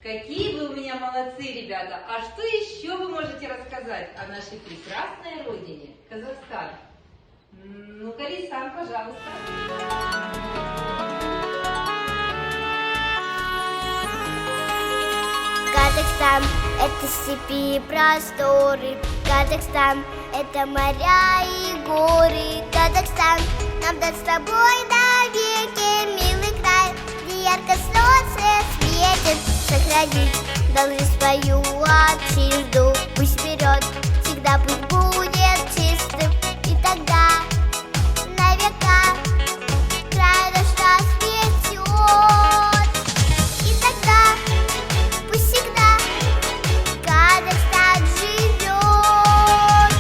Какие вы у меня молодцы, ребята! А что еще вы можете рассказать о нашей прекрасной родине, Казахстан? Ну-ка, Лисан, пожалуйста. Казахстан – это степи и просторы. Казахстан – это моря и горы. Казахстан нам даст с тобой навеки милый край, где ярко солнце светит. Сохранить должны свою отчизну. Пусть вперед всегда путь будет чистым, и тогда на века край наш расцветет. И тогда пусть всегда Казахстан живет.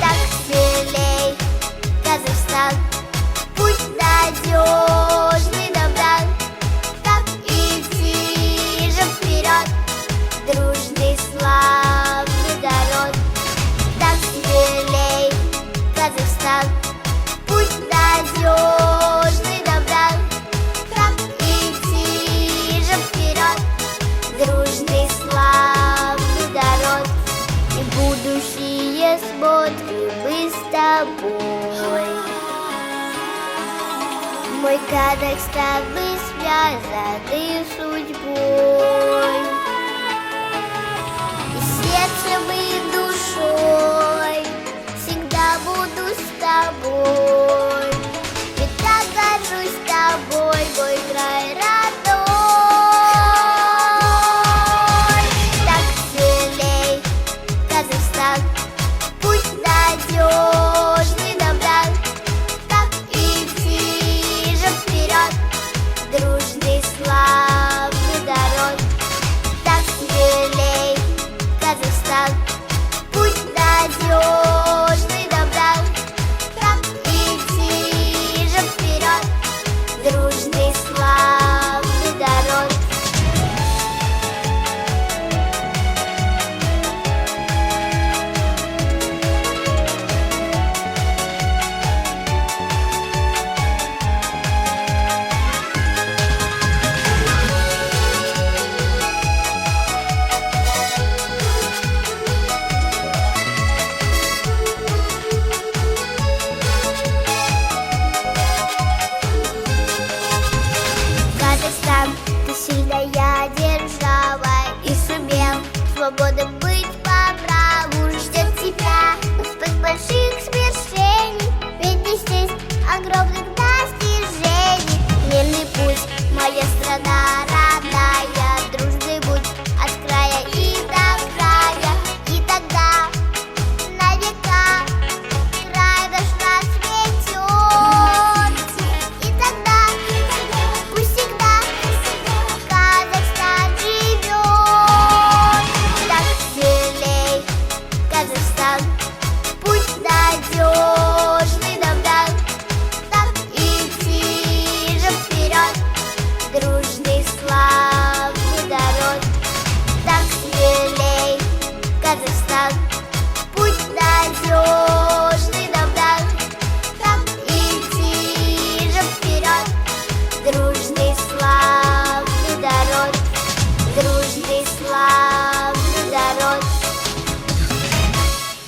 Так смелей, Казахстан, путь надежный нам дан. Так идти же вперед, дружный славный народ. Так смелей, Казахстан, путь надежный нам дан. Так идти же вперед, дружный славный народ. И будущее смотрим мы с тобой. Мой Казахстан, мы связаны судьбой.